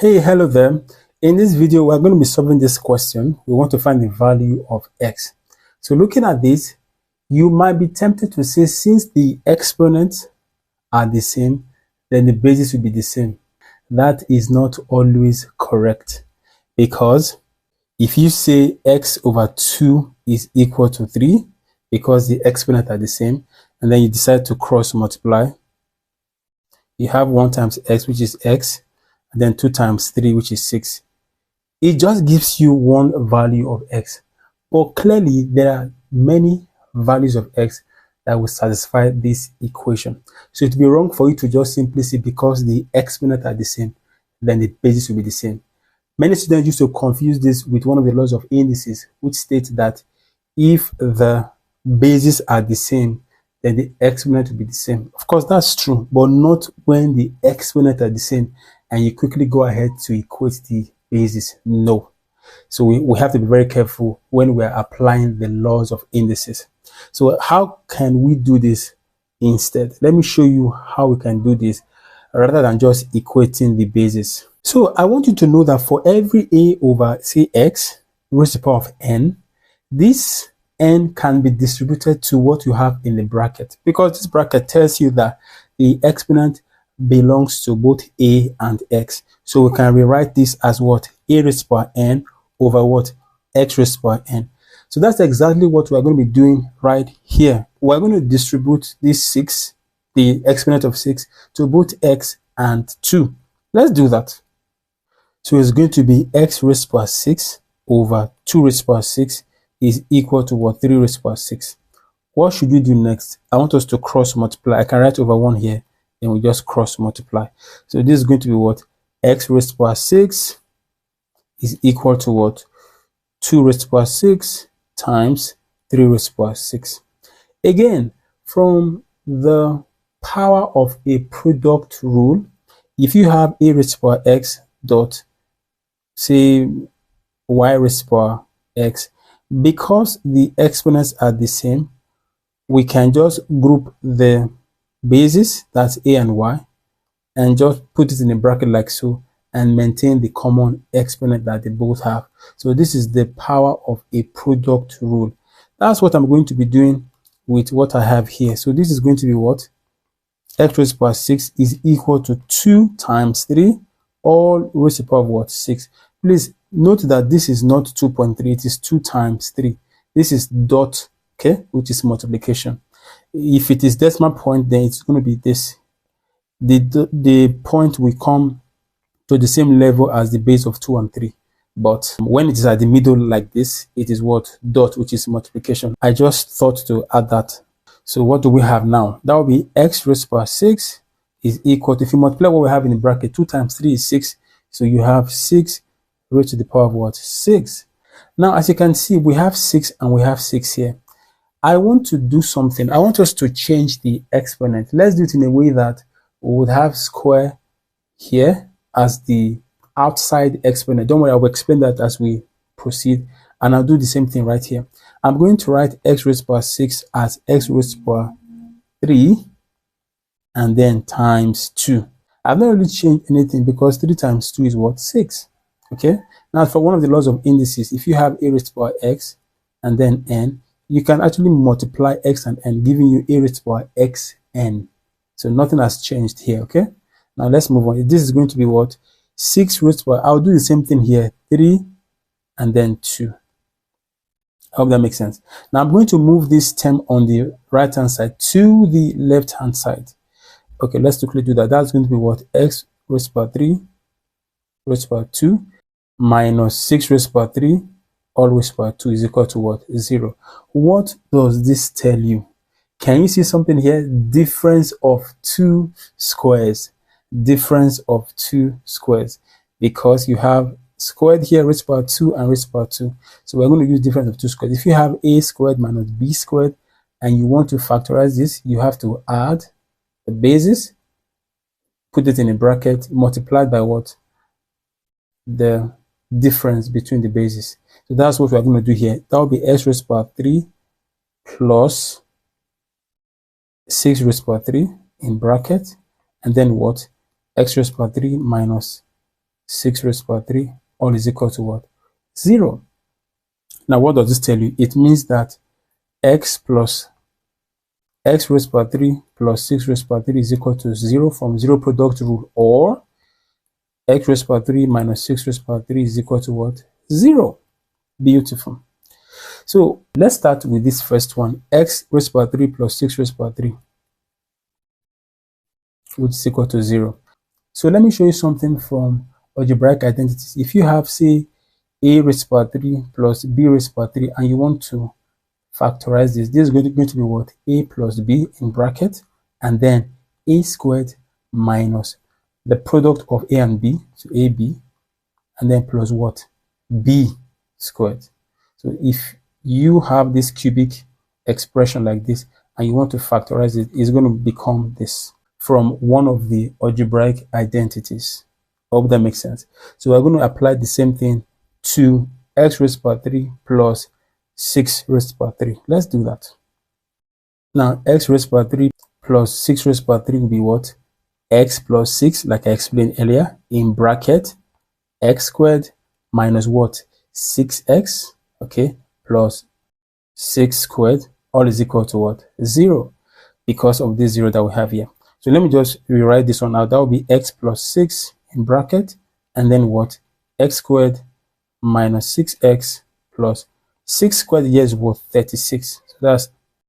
Hey, hello there. In this video, we're going to be solving this question. We want to find the value of x. So looking at this, you might be tempted to say since the exponents are the same, then the basis will be the same. That is not always correct, because if you say x over 2 is equal to 3, because the exponents are the same, and then you decide to cross multiply, you have 1 times x, which is x, and then 2 times 3, which is 6. It just gives you one value of x. But clearly, there are many values of x that will satisfy this equation. So it would be wrong for you to just simply say because the exponents are the same, then the basis will be the same. Many students used to confuse this with one of the laws of indices, which states that if the bases are the same, then the exponent will be the same. Of course, that's true, but not when the exponents are the same and you quickly go ahead to equate the basis. No. So we have to be very careful when we're applying the laws of indices. So how can we do this instead? Let me show you how we can do this rather than just equating the basis. So I want you to know that for every a over, say, x raised to the power of n, this n can be distributed to what you have in the bracket, because this bracket tells you that the exponent belongs to both a and x. So we can rewrite this as what? A raised to the power n over what? X raised to the power n. So that's exactly what we're going to be doing right here. We're going to distribute this 6, the exponent of 6, to both x and 2. Let's do that. So it's going to be x raised to the power 6 over 2 raised to the power 6 is equal to what? 3 raised to the power 6. What should we do next? I want us to cross multiply. I can write over 1 here, then we just cross multiply. So this is going to be what? X raised to the power 6 is equal to what? 2 raised to the power 6 times 3 raised to the power 6. Again, from the power of a product rule, if you have a raised to the power x dot, say, y raised to the power x, because the exponents are the same, we can just group the bases, that's a and y, and just put it in a bracket like so, and maintain the common exponent that they both have. So this is the power of a product rule. That's what I'm going to be doing with what I have here. So this is going to be what? X raised to the power 6 is equal to 2 times 3, all raised to the power of what? 6. Please note that this is not 2.3, it is 2 times 3. This is dot, okay, which is multiplication. If it is decimal point, then it's going to be this. The point will come to the same level as the base of 2 and 3. But when it is at the middle like this, it is what? Dot, which is multiplication. I just thought to add that. So what do we have now? That will be x raised to the power 6 is equal to, if you multiply what we have in the bracket, 2 times 3 is 6. So you have 6 raised to the power of what? 6. Now, as you can see, we have 6 and we have 6 here. I want to do something. I want us to change the exponent. Let's do it in a way that we would have square here as the outside exponent. Don't worry, I will explain that as we proceed. And I'll do the same thing right here. I'm going to write x raised to the power 6 as x raised to the power 3 and then times 2. I've not really changed anything because 3 times 2 is what? 6. Okay. Now, for one of the laws of indices, if you have a raised to the power x and then n, you can actually multiply x and n, giving you a raised to the power xn. So nothing has changed here. Okay. Now let's move on. This is going to be what? 6 raised to the power. I'll do the same thing here. 3 and then 2. I hope that makes sense. Now I'm going to move this term on the right hand side to the left hand side. Okay, let's quickly do that. That's going to be what? X raised to the power 3 raised to the power 2 minus 6 raised to the power 3 all raised to the power 2 is equal to what? 0. What does this tell you? Can you see something here? Difference of 2 squares. Difference of 2 squares. Because you have squared here raised to the power 2 and raised to the power 2. So we're going to use difference of 2 squares. If you have a squared minus b squared and you want to factorize this, you have to add the basis, put it in a bracket, multiplied by what? The difference between the bases. So that's what we're going to do here. That will be x raised to the power 3 plus 6 raised to the power 3 in bracket, and then what? X raised to the power 3 minus 6 raised to the power 3, all is equal to what? 0. Now, what does this tell you? It means that x raised to the power 3 plus 6 raised to the power 3 is equal to 0 from zero product rule, or x raised to the power 3 minus 6 raised to the power 3 is equal to what? 0. Beautiful. So let's start with this first one, x raised to the power 3 plus 6 raised to the power 3, which is equal to 0. So let me show you something from algebraic identities. If you have, say, a raised to the power 3 plus b raised to the power 3, and you want to factorize this is going to be what? A plus b in bracket, and then a squared minus the product of a and b, so ab, and then plus what? B squared. So if you have this cubic expression like this and you want to factorize it, it's going to become this from one of the algebraic identities. I hope that makes sense. So we're going to apply the same thing to x raised to the power 3 plus 6 raised to the power 3. Let's do that. Now, x raised to the power 3 plus 6 raised to the power 3 will be what? X plus 6, like I explained earlier, in bracket x squared minus what? 6x, okay, plus 6 squared, all is equal to what? 0, because of this 0 that we have here. So let me just rewrite this one out. That will be x plus 6 in bracket, and then what? X squared minus 6x plus 6 squared here is what? 36. So that's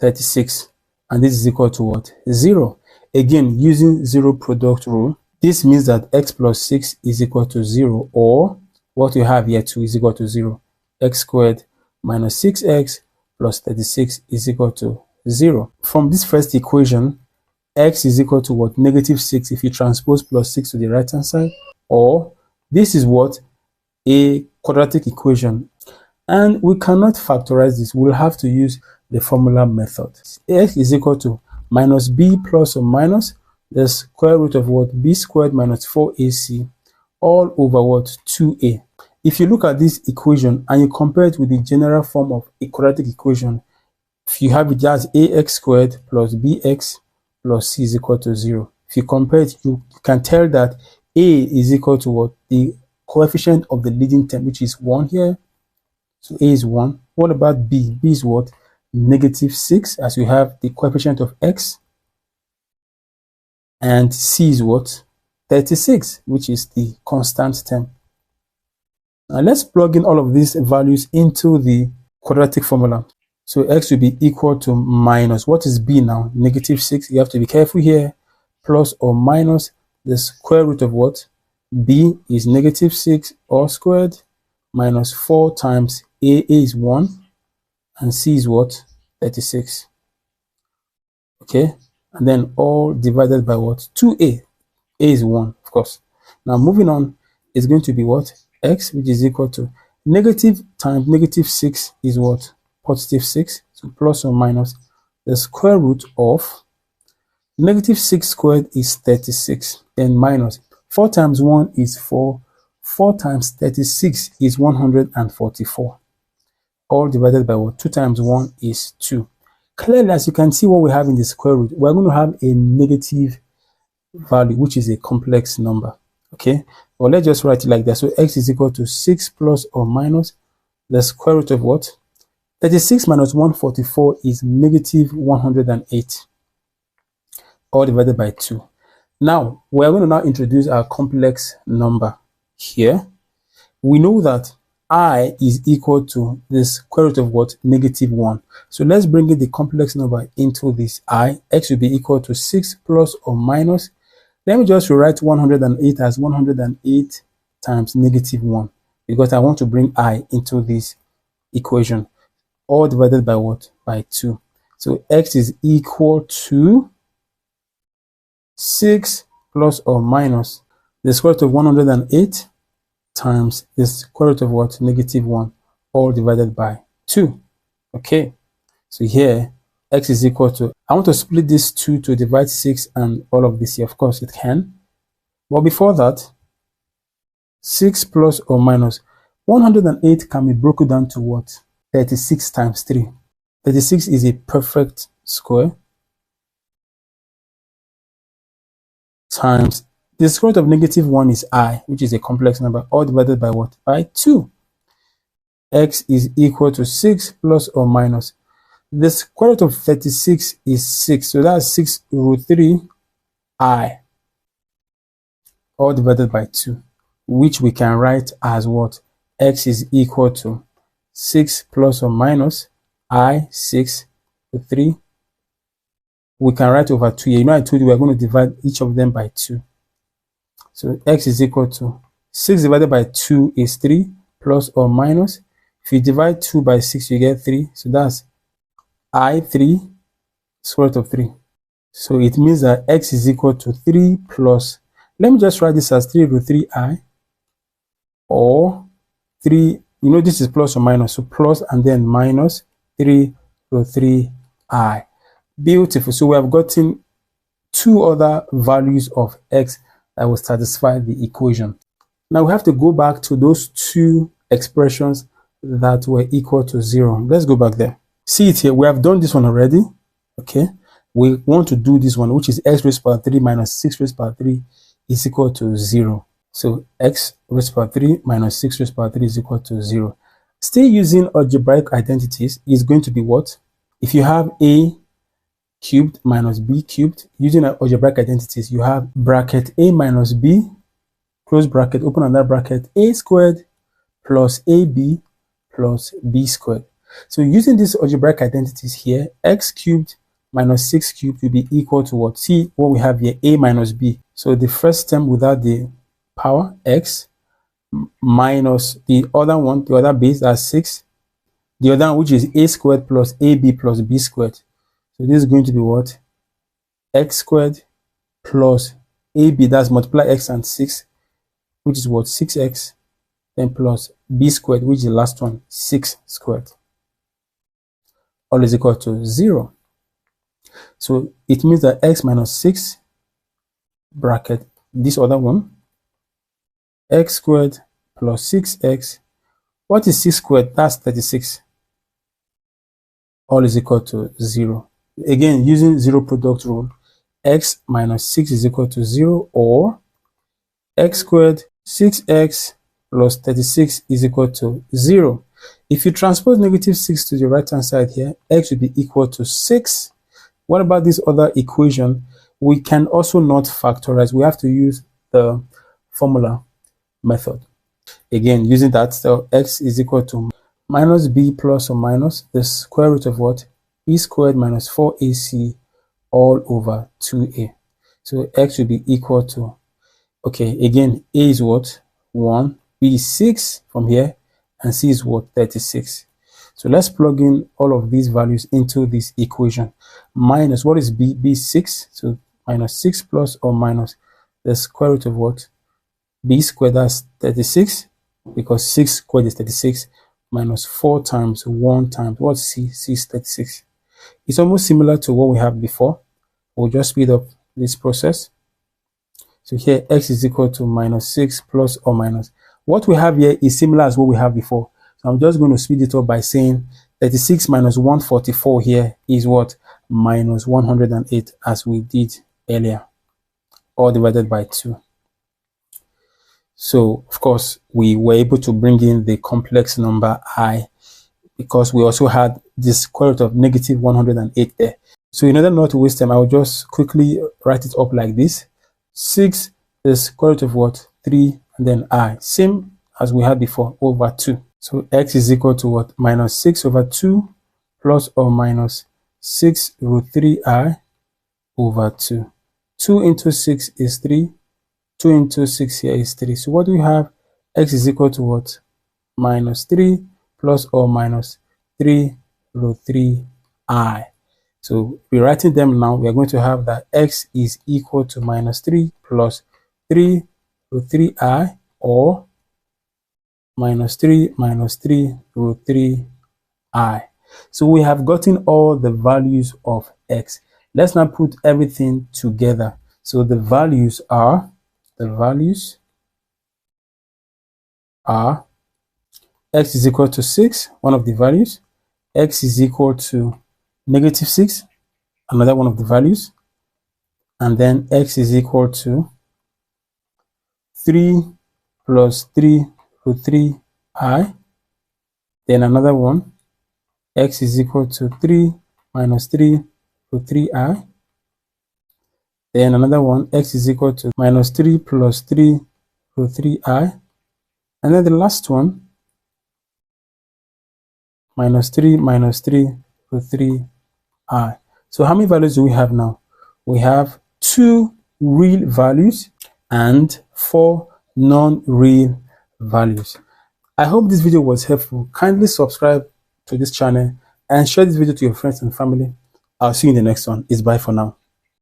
36. And this is equal to what? 0. Again, using zero product rule, this means that x plus 6 is equal to 0, or what you have here too is equal to 0. X squared minus 6x plus 36 is equal to 0. From this first equation, x is equal to what? Negative 6 if you transpose plus 6 to the right hand side, or this is what? A quadratic equation, and we cannot factorize this. We'll have to use the formula method. X is equal to minus b plus or minus the square root of what? B squared minus 4ac all over what? 2a. If you look at this equation and you compare it with the general form of a quadratic equation, if you have it as ax squared plus bx plus c is equal to 0. If you compare it, you can tell that a is equal to what? The coefficient of the leading term, which is 1 here. So a is 1. What about b? B is what? Negative 6, as we have the coefficient of x. And c is what? 36, which is the constant term. Now let's plug in all of these values into the quadratic formula. So x will be equal to minus, what is b now? Negative 6. You have to be careful here. Plus or minus the square root of what? B is negative 6 all squared minus 4 times a is 1 and c is what? 36. Okay, and then all divided by what? 2a. A is 1, of course. Now moving on, is going to be what? X, which is equal to negative times negative 6 is what? Positive 6. So plus or minus the square root of negative 6 squared is 36. Then minus 4 times 1 is 4. 4 times 36 is 144. All divided by what? 2 times 1 is 2. Clearly, as you can see what we have in the square root, we're going to have a negative value, which is a complex number. Okay, well, let's just write it like that. So x is equal to 6 plus or minus the square root of what? 36 minus 144 is negative 108, all divided by 2. Now, we're going to now introduce our complex number here. We know that I is equal to the square root of what? Negative 1. So let's bring in the complex number into this I. X will be equal to 6 plus or minus. Let me just rewrite 108 as 108 times negative 1, because I want to bring I into this equation. All divided by what? By 2. So x is equal to 6 plus or minus the square root of 108 times the square root of what? Negative 1, all divided by 2. Okay, so here x is equal to, I want to split this 2 to divide 6 and all of this here. Of course it can, but before that, 6 plus or minus 108 can be broken down to what? 36 times 3. 36 is a perfect square times The square root of negative 1 is I, which is a complex number, all divided by what? By 2. X is equal to 6 plus or minus. The square root of 36 is 6, so that's 6 root 3 I, all divided by 2, which we can write as what? X is equal to 6 plus or minus I, 6 root 3. We can write over 2 here. You know, I told you we're going to divide each of them by 2. So X is equal to 6 divided by 2 is 3 plus or minus. If you divide 2 by 6, you get 3. So that's I3 square root of 3. So it means that X is equal to 3 plus, let me just write this as 3 root 3I, or 3, you know, this is plus or minus, so plus and then minus 3 root 3I. Beautiful. So we have gotten two other values of X that will satisfy the equation. Now we have to go back to those two expressions that were equal to 0. Let's go back there. See it here. We have done this one already. Okay. We want to do this one, which is x raised to power 3 minus 6 raised to power 3 is equal to 0. So x raised to power 3 minus 6 raised to power 3 is equal to 0. Still using algebraic identities is going to be what? If you have a cubed minus b cubed, using algebraic identities, you have bracket a minus b, close bracket, open another bracket, a squared plus ab plus b squared. So using these algebraic identities here, x cubed minus 6 cubed will be equal to what? See what we have here, a minus b. So the first term without the power, x, minus the other one, the other base, that's 6. The other one, which is a squared plus ab plus b squared. So this is going to be what? X squared plus ab, that's multiply x and 6, which is what? 6x, then plus b squared, which is the last one, 6 squared. All is equal to 0. So it means that x minus 6, bracket, this other one, x squared plus 6x. What is 6 squared? That's 36. All is equal to 0. Again, using zero product rule, x minus 6 is equal to 0, or x squared 6x plus 36 is equal to 0. If you transpose negative 6 to the right hand side here, x will be equal to 6. What about this other equation? We can also not factorize. We have to use the formula method. Again, using that, so x is equal to minus b plus or minus the square root of what? B squared minus 4ac all over 2a. So x will be equal to, okay, again, a is what? 1, b is 6 from here, and c is what? 36. So let's plug in all of these values into this equation. Minus, what is b? b is 6, so minus 6 plus or minus the square root of what? B squared, that's 36, because 6 squared is 36, minus 4 times 1 times, what's c? c is 36. It's almost similar to what we have before. We'll just speed up this process. So here, x is equal to minus 6 plus or minus. What we have here is similar as what we have before. So I'm just going to speed it up by saying 36 minus 144 here is what? Minus 108, as we did earlier, all divided by 2. So, of course, we were able to bring in the complex number I, because we also had this square root of negative 108 there. So in order not to waste time, I will just quickly write it up like this. 6 is square root of what? 3, and then I. Same as we had before, over 2. So x is equal to what? Minus 6 over 2 plus or minus 6 root 3i over 2. 2 into 6 is 3. 2 into 6 here is 3. So what do we have? X is equal to what? Minus 3 plus or minus 3 root 3i. So rewriting them now, we are going to have that x is equal to minus 3 plus 3 root 3i, or minus 3 root 3i. So we have gotten all the values of x. Let's now put everything together. So the values are x is equal to 6, one of the values. X is equal to negative 6, another one of the values. And then x is equal to 3 plus 3 root 3I. Then another one, x is equal to 3 minus 3 root 3I. Then another one, x is equal to minus 3 plus 3 root 3I. And then the last one, minus 3 root 3I. So how many values do we have now? We have 2 real values and 4 non-real values. I hope this video was helpful. Kindly subscribe to this channel and share this video to your friends and family. I'll see you in the next one. It's bye for now.